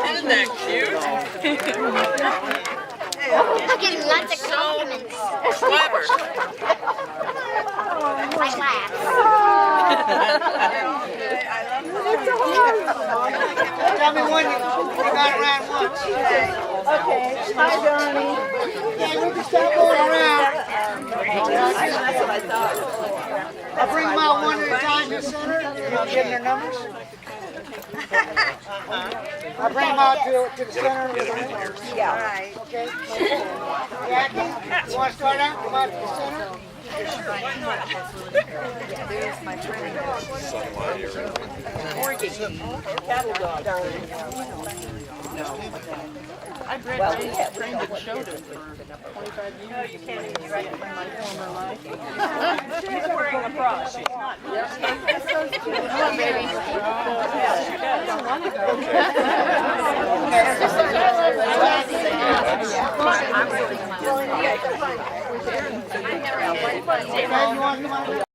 Isn't that cute? I'm getting lots of compliments. Clever. My laugh. Tell me when you got around once. Okay. Hi, Johnny. Yeah, you can start going around. That's what I thought. I bring them out one at a time to the center. You'll give them their numbers. I bring them out to the center with their numbers. Yeah. Okay? Jackie, you want to start out? Come out to the center. There's my friend. Corgi. Cattle dog. I've read trained and showed it for 25 years. No, you can't even write from my former life. She's wearing a bra. She's not. Come on, baby. Okay, you want to come out?